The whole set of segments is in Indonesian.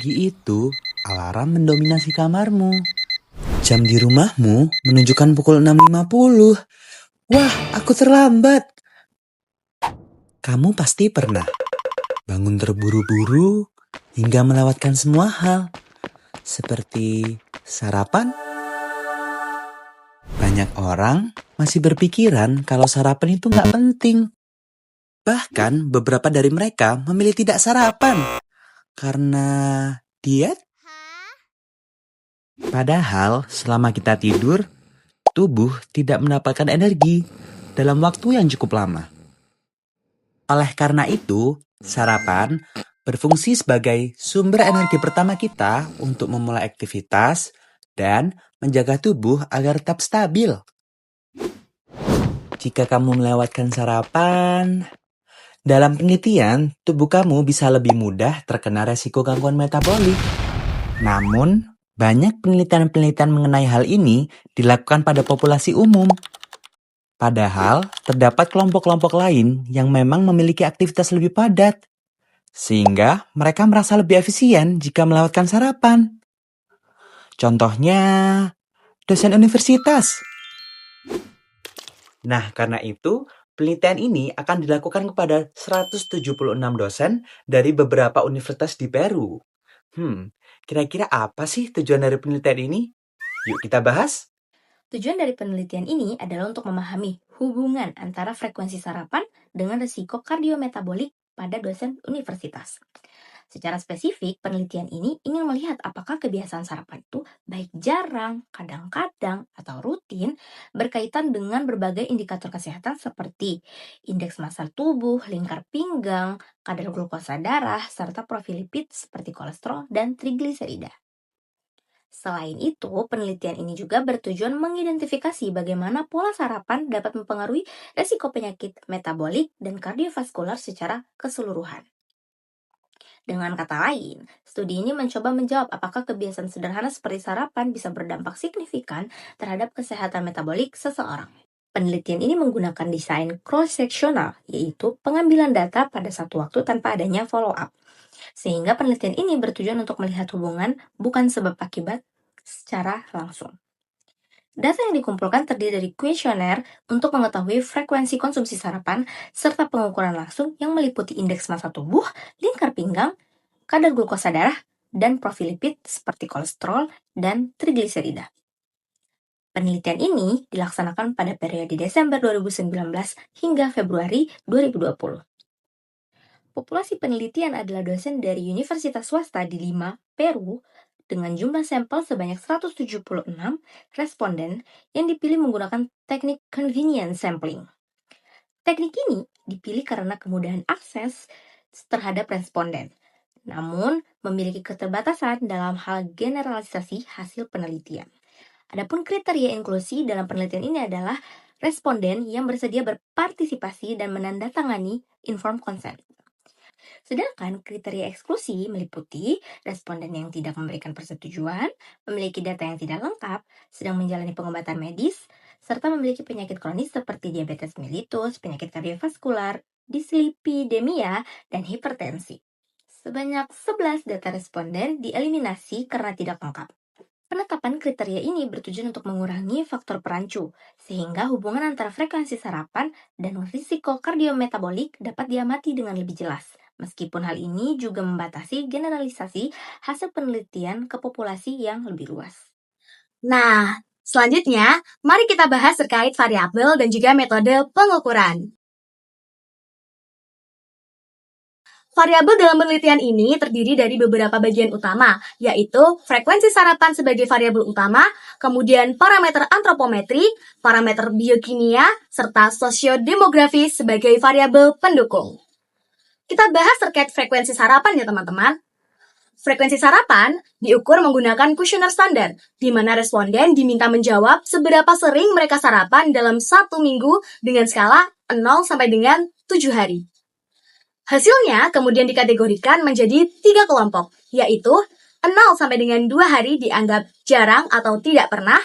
pagi itu, alarm mendominasi kamarmu. Jam di rumahmu menunjukkan pukul 6.50. Wah, aku terlambat. Kamu pasti pernah bangun terburu-buru hingga melewatkan semua hal. Seperti sarapan. Banyak orang masih berpikiran kalau sarapan itu nggak penting. Bahkan beberapa dari mereka memilih tidak sarapan. Karena diet? Padahal selama kita tidur, tubuh tidak mendapatkan energi dalam waktu yang cukup lama. Oleh karena itu, sarapan berfungsi sebagai sumber energi pertama kita untuk memulai aktivitas dan menjaga tubuh agar tetap stabil. Jika kamu melewatkan sarapan, dalam penelitian, tubuh kamu bisa lebih mudah terkena resiko gangguan metabolik. Namun, banyak penelitian-penelitian mengenai hal ini dilakukan pada populasi umum. Padahal, terdapat kelompok-kelompok lain yang memang memiliki aktivitas lebih padat. Sehingga mereka merasa lebih efisien jika melewatkan sarapan. Contohnya, dosen universitas. Nah, karena itu, penelitian ini akan dilakukan kepada 176 dosen dari beberapa universitas di Peru. Kira-kira apa sih tujuan dari penelitian ini? Yuk kita bahas. Tujuan dari penelitian ini adalah untuk memahami hubungan antara frekuensi sarapan dengan risiko kardiometabolik pada dosen universitas. Secara spesifik, penelitian ini ingin melihat apakah kebiasaan sarapan itu baik jarang, kadang-kadang, atau rutin berkaitan dengan berbagai indikator kesehatan seperti indeks massa tubuh, lingkar pinggang, kadar glukosa darah, serta profil lipid seperti kolesterol dan trigliserida. Selain itu, penelitian ini juga bertujuan mengidentifikasi bagaimana pola sarapan dapat mempengaruhi resiko penyakit metabolik dan kardiovaskular secara keseluruhan. Dengan kata lain, studi ini mencoba menjawab apakah kebiasaan sederhana seperti sarapan bisa berdampak signifikan terhadap kesehatan metabolik seseorang. Penelitian ini menggunakan desain cross-sectional, yaitu pengambilan data pada satu waktu tanpa adanya follow-up. Sehingga penelitian ini bertujuan untuk melihat hubungan bukan sebab akibat secara langsung. Data yang dikumpulkan terdiri dari kuesioner untuk mengetahui frekuensi konsumsi sarapan serta pengukuran langsung yang meliputi indeks massa tubuh, lingkar pinggang, kadar glukosa darah, dan profil lipid seperti kolesterol dan trigliserida. Penelitian ini dilaksanakan pada periode Desember 2019 hingga Februari 2020. Populasi penelitian adalah dosen dari universitas swasta di Lima, Peru, dengan jumlah sampel sebanyak 176 responden yang dipilih menggunakan teknik convenience sampling. Teknik ini dipilih karena kemudahan akses terhadap responden, namun memiliki keterbatasan dalam hal generalisasi hasil penelitian. Adapun kriteria inklusi dalam penelitian ini adalah responden yang bersedia berpartisipasi dan menandatangani informed consent. Sedangkan kriteria eksklusi meliputi responden yang tidak memberikan persetujuan, memiliki data yang tidak lengkap, sedang menjalani pengobatan medis, serta memiliki penyakit kronis seperti diabetes mellitus, penyakit kardiovaskular, dislipidemia, dan hipertensi. Sebanyak 11 data responden dieliminasi karena tidak lengkap. Penetapan kriteria ini bertujuan untuk mengurangi faktor perancu, sehingga hubungan antara frekuensi sarapan dan risiko kardiometabolik dapat diamati dengan lebih jelas. Meskipun hal ini juga membatasi generalisasi hasil penelitian ke populasi yang lebih luas. Nah, selanjutnya, mari kita bahas terkait variabel dan juga metode pengukuran. Variabel dalam penelitian ini terdiri dari beberapa bagian utama, yaitu frekuensi sarapan sebagai variabel utama, kemudian parameter antropometri, parameter biokimia, serta sosiodemografi sebagai variabel pendukung. Kita bahas terkait frekuensi sarapan ya teman-teman. Frekuensi sarapan diukur menggunakan kuesioner standar, di mana responden diminta menjawab seberapa sering mereka sarapan dalam 1 minggu dengan skala 0 sampai dengan 7 hari. Hasilnya kemudian dikategorikan menjadi 3 kelompok, yaitu 0 sampai dengan 2 hari dianggap jarang atau tidak pernah,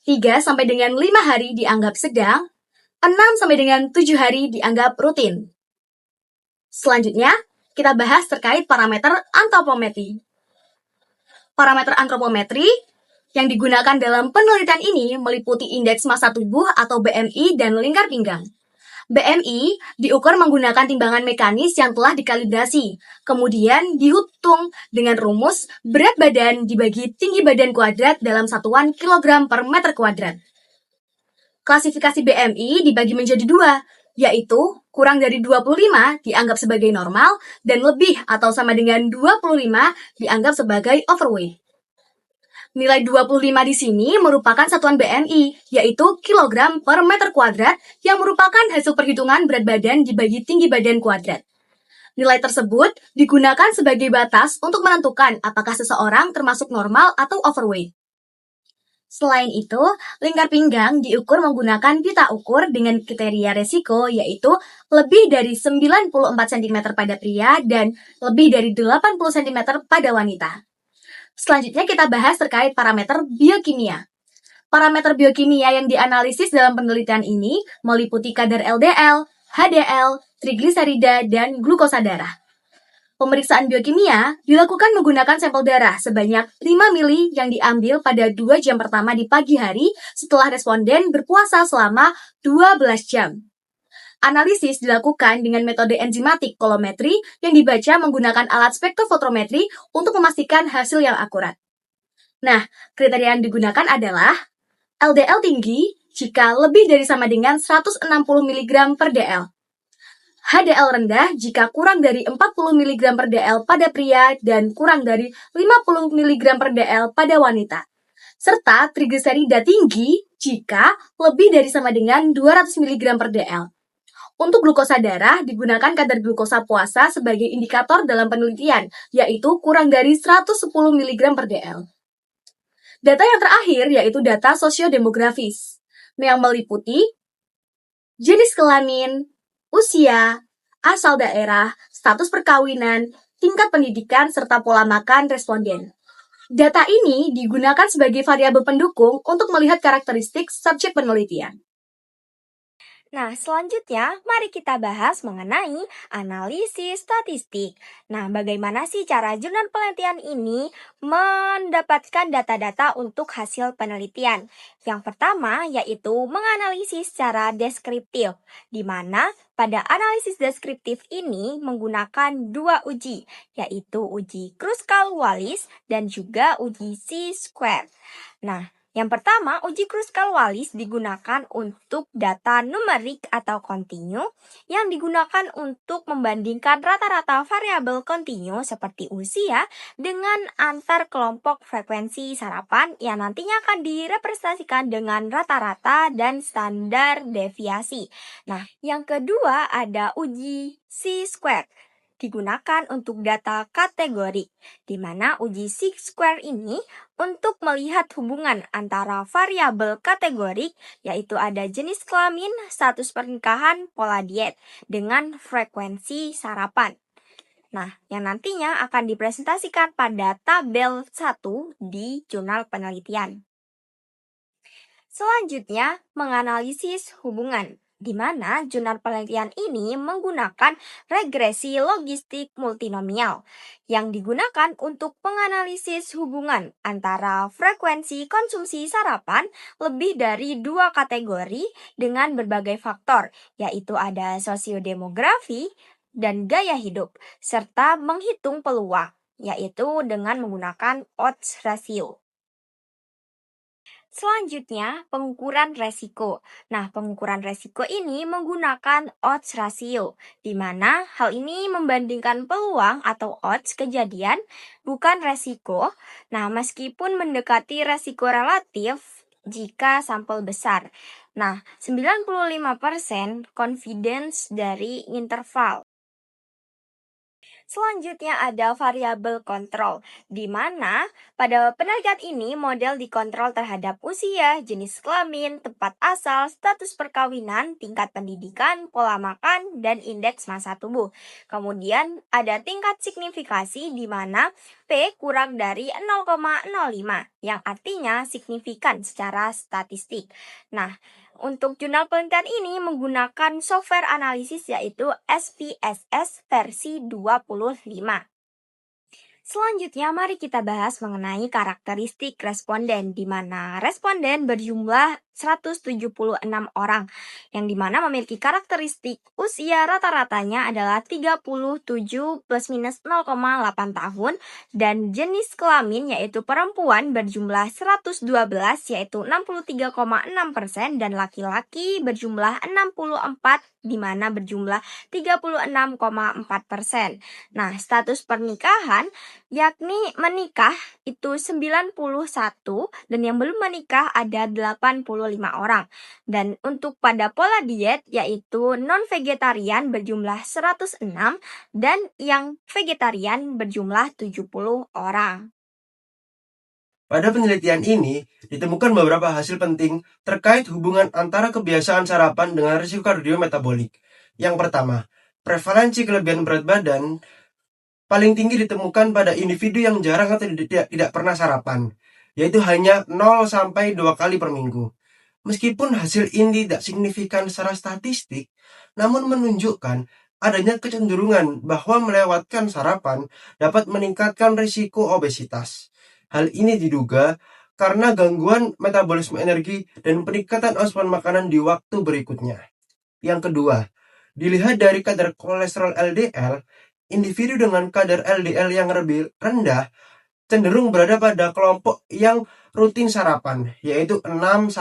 3 sampai dengan 5 hari dianggap sedang, 6 sampai dengan 7 hari dianggap rutin. Selanjutnya, kita bahas terkait parameter antropometri. Parameter antropometri yang digunakan dalam penelitian ini meliputi indeks massa tubuh atau BMI dan lingkar pinggang. BMI diukur menggunakan timbangan mekanis yang telah dikalibrasi, kemudian dihitung dengan rumus berat badan dibagi tinggi badan kuadrat dalam satuan kilogram per meter kuadrat. Klasifikasi BMI dibagi menjadi dua, yaitu kurang dari 25 dianggap sebagai normal dan lebih atau sama dengan 25 dianggap sebagai overweight. Nilai 25 di sini merupakan satuan BMI, yaitu kilogram per meter kuadrat yang merupakan hasil perhitungan berat badan dibagi tinggi badan kuadrat. Nilai tersebut digunakan sebagai batas untuk menentukan apakah seseorang termasuk normal atau overweight. Selain itu, lingkar pinggang diukur menggunakan pita ukur dengan kriteria resiko, yaitu lebih dari 94 cm pada pria dan lebih dari 80 cm pada wanita. Selanjutnya kita bahas terkait parameter biokimia. Parameter biokimia yang dianalisis dalam penelitian ini meliputi kadar LDL, HDL, trigliserida, dan glukosa darah. Pemeriksaan biokimia dilakukan menggunakan sampel darah sebanyak 5 mili yang diambil pada 2 jam pertama di pagi hari setelah responden berpuasa selama 12 jam. Analisis dilakukan dengan metode enzimatik kolometri yang dibaca menggunakan alat spektrofotometri untuk memastikan hasil yang akurat. Nah, kriteria yang digunakan adalah LDL tinggi jika lebih dari sama dengan 160 mg per dl. HDL rendah jika kurang dari 40 mg per dl pada pria dan kurang dari 50 mg per dl pada wanita. Serta trigliserida tinggi jika lebih dari sama dengan 200 mg per dl. Untuk glukosa darah, digunakan kadar glukosa puasa sebagai indikator dalam penelitian, yaitu kurang dari 110 mg per dl. Data yang terakhir yaitu data sosiodemografis, yang meliputi jenis kelamin, usia, asal daerah, status perkawinan, tingkat pendidikan, serta pola makan responden. Data ini digunakan sebagai variabel pendukung untuk melihat karakteristik subjek penelitian. Nah, selanjutnya mari kita bahas mengenai analisis statistik. Nah, bagaimana sih cara jurnal penelitian ini mendapatkan data-data untuk hasil penelitian? Yang pertama yaitu menganalisis secara deskriptif, di mana pada analisis deskriptif ini menggunakan dua uji, yaitu uji Kruskal-Wallis dan juga uji C-square. Nah, yang pertama, uji Kruskal-Wallis digunakan untuk data numerik atau kontinu yang digunakan untuk membandingkan rata-rata variabel kontinu seperti usia dengan antar kelompok frekuensi sarapan yang nantinya akan direpresentasikan dengan rata-rata dan standar deviasi. Nah, yang kedua ada uji C-square digunakan untuk data kategori, di mana uji C-square ini untuk melihat hubungan antara variabel kategorik, yaitu ada jenis kelamin, status pernikahan, pola diet, dengan frekuensi sarapan. Nah, yang nantinya akan dipresentasikan pada tabel 1 di jurnal penelitian. Selanjutnya, menganalisis hubungan, di mana jurnal penelitian ini menggunakan regresi logistik multinomial yang digunakan untuk menganalisis hubungan antara frekuensi konsumsi sarapan lebih dari dua kategori dengan berbagai faktor, yaitu ada sosiodemografi dan gaya hidup, serta menghitung peluang, yaitu dengan menggunakan odds ratio. Selanjutnya, pengukuran resiko. Nah, pengukuran resiko ini menggunakan odds ratio, di mana hal ini membandingkan peluang atau odds kejadian, bukan resiko. Nah, meskipun mendekati resiko relatif jika sampel besar. Nah, 95% confidence dari interval. Selanjutnya ada variabel kontrol, di mana pada penelitian ini model dikontrol terhadap usia, jenis kelamin, tempat asal, status perkawinan, tingkat pendidikan, pola makan, dan indeks massa tubuh. Kemudian ada tingkat signifikasi di mana P kurang dari 0,05, yang artinya signifikan secara statistik. Nah, untuk jurnal penelitian ini menggunakan software analisis yaitu SPSS versi 25. Selanjutnya, mari kita bahas mengenai karakteristik responden, di mana responden berjumlah 176 orang, yang dimana memiliki karakteristik usia rata-ratanya adalah 37 plus minus 0,8 tahun, dan jenis kelamin yaitu perempuan berjumlah 112 yaitu 63,6%, dan laki-laki berjumlah 64 di mana berjumlah 36,4%. Nah, status pernikahan yakni menikah itu 91 dan yang belum menikah ada 85 orang. Dan untuk pada pola diet yaitu non-vegetarian berjumlah 106 dan yang vegetarian berjumlah 70 orang. Pada penelitian ini, ditemukan beberapa hasil penting terkait hubungan antara kebiasaan sarapan dengan risiko kardiometabolik. Yang pertama, prevalensi kelebihan berat badan paling tinggi ditemukan pada individu yang jarang atau tidak pernah sarapan, yaitu hanya 0-2 kali per minggu. Meskipun hasil ini tidak signifikan secara statistik, namun menunjukkan adanya kecenderungan bahwa melewatkan sarapan dapat meningkatkan risiko obesitas. Hal ini diduga karena gangguan metabolisme energi dan peningkatan asupan makanan di waktu berikutnya. Yang kedua, dilihat dari kadar kolesterol LDL, individu dengan kadar LDL yang lebih rendah cenderung berada pada kelompok yang rutin sarapan, yaitu 6-7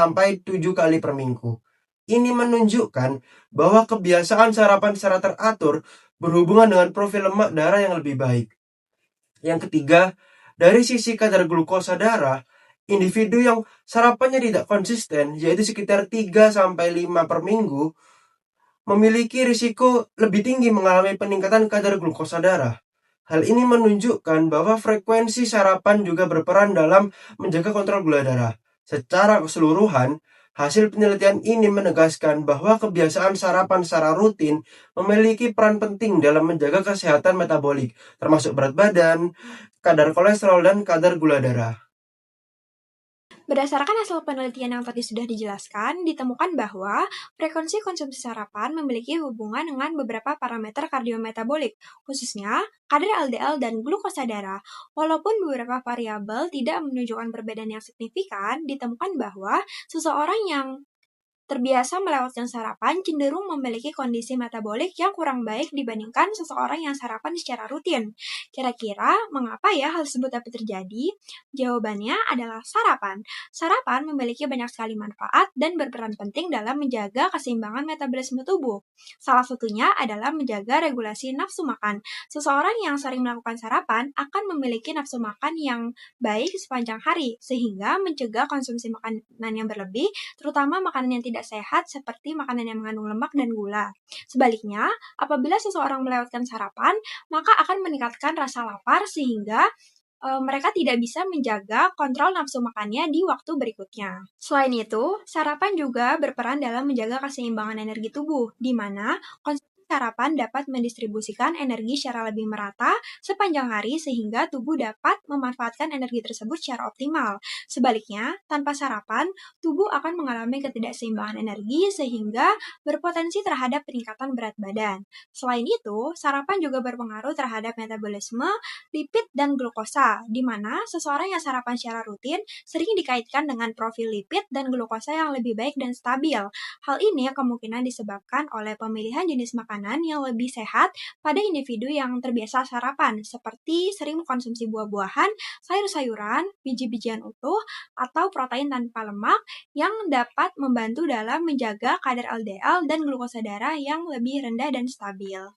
kali per minggu. Ini menunjukkan bahwa kebiasaan sarapan secara teratur berhubungan dengan profil lemak darah yang lebih baik. Yang ketiga, dari sisi kadar glukosa darah, individu yang sarapannya tidak konsisten, yaitu sekitar 3-5 per minggu, memiliki risiko lebih tinggi mengalami peningkatan kadar glukosa darah. Hal ini menunjukkan bahwa frekuensi sarapan juga berperan dalam menjaga kontrol gula darah. Secara keseluruhan, hasil penelitian ini menegaskan bahwa kebiasaan sarapan secara rutin memiliki peran penting dalam menjaga kesehatan metabolik, termasuk berat badan, kadar kolesterol, dan kadar gula darah. Berdasarkan hasil penelitian yang tadi sudah dijelaskan, ditemukan bahwa frekuensi konsumsi sarapan memiliki hubungan dengan beberapa parameter kardiometabolik, khususnya kadar LDL dan glukosa darah. Walaupun beberapa variabel tidak menunjukkan perbedaan yang signifikan, ditemukan bahwa seseorang yang terbiasa melewatkan sarapan cenderung memiliki kondisi metabolik yang kurang baik dibandingkan seseorang yang sarapan secara rutin. Kira-kira mengapa ya hal tersebut dapat terjadi? Jawabannya adalah sarapan. Sarapan memiliki banyak sekali manfaat dan berperan penting dalam menjaga keseimbangan metabolisme tubuh. Salah satunya adalah menjaga regulasi nafsu makan. Seseorang yang sering melakukan sarapan akan memiliki nafsu makan yang baik sepanjang hari, sehingga mencegah konsumsi makanan yang berlebih, terutama makanan yang tidak sehat seperti makanan yang mengandung lemak dan gula. Sebaliknya, apabila seseorang melewatkan sarapan, maka akan meningkatkan rasa lapar sehingga mereka tidak bisa menjaga kontrol nafsu makannya di waktu berikutnya. Selain itu, sarapan juga berperan dalam menjaga keseimbangan energi tubuh, di mana konsumsi sarapan dapat mendistribusikan energi secara lebih merata sepanjang hari sehingga tubuh dapat memanfaatkan energi tersebut secara optimal. Sebaliknya, tanpa sarapan, tubuh akan mengalami ketidakseimbangan energi sehingga berpotensi terhadap peningkatan berat badan. Selain itu, sarapan juga berpengaruh terhadap metabolisme, lipid, dan glukosa, di mana seseorang yang sarapan secara rutin sering dikaitkan dengan profil lipid dan glukosa yang lebih baik dan stabil. Hal ini kemungkinan disebabkan oleh pemilihan jenis makanan yang lebih sehat pada individu yang terbiasa sarapan, seperti sering mengkonsumsi buah-buahan, sayur-sayuran, biji-bijian utuh, atau protein tanpa lemak yang dapat membantu dalam menjaga kadar LDL dan glukosa darah yang lebih rendah dan stabil.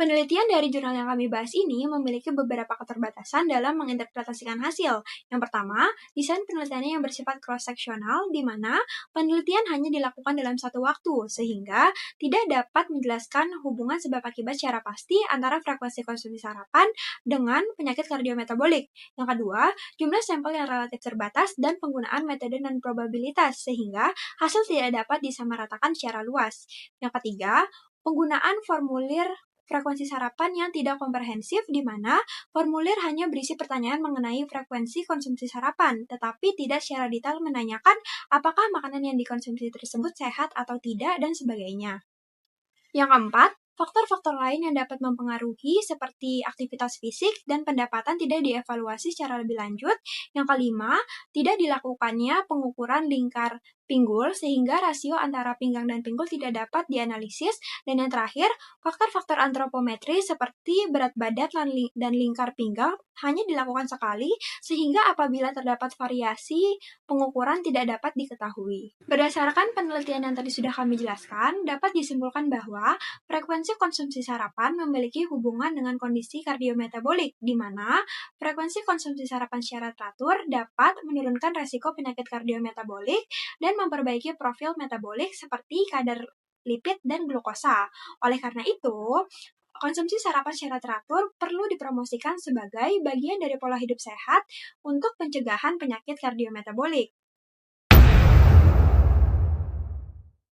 Penelitian dari jurnal yang kami bahas ini memiliki beberapa keterbatasan dalam menginterpretasikan hasil. Yang pertama, desain penelitiannya yang bersifat cross-seksional, di mana penelitian hanya dilakukan dalam satu waktu, sehingga tidak dapat menjelaskan hubungan sebab akibat secara pasti antara frekuensi konsumsi sarapan dengan penyakit kardiometabolik. Yang kedua, jumlah sampel yang relatif terbatas dan penggunaan metode non probabilitas, sehingga hasil tidak dapat disamaratakan secara luas. Yang ketiga, penggunaan formulir frekuensi sarapan yang tidak komprehensif, di mana formulir hanya berisi pertanyaan mengenai frekuensi konsumsi sarapan, tetapi tidak secara detail menanyakan apakah makanan yang dikonsumsi tersebut sehat atau tidak, dan sebagainya. Yang keempat, Faktor-faktor lain yang dapat mempengaruhi seperti aktivitas fisik dan pendapatan tidak dievaluasi secara lebih lanjut. Yang kelima, tidak dilakukannya pengukuran lingkar pinggul sehingga rasio antara pinggang dan pinggul tidak dapat dianalisis. Dan yang terakhir, faktor-faktor antropometri seperti berat badan dan lingkar pinggang hanya dilakukan sekali sehingga apabila terdapat variasi, pengukuran tidak dapat diketahui. Berdasarkan penelitian yang tadi sudah kami jelaskan, dapat disimpulkan bahwa frekuensi konsumsi sarapan memiliki hubungan dengan kondisi kardiometabolik, di mana frekuensi konsumsi sarapan secara teratur dapat menurunkan resiko penyakit kardiometabolik dan memperbaiki profil metabolik seperti kadar lipid dan glukosa. Oleh karena itu, konsumsi sarapan secara teratur perlu dipromosikan sebagai bagian dari pola hidup sehat untuk pencegahan penyakit kardiometabolik.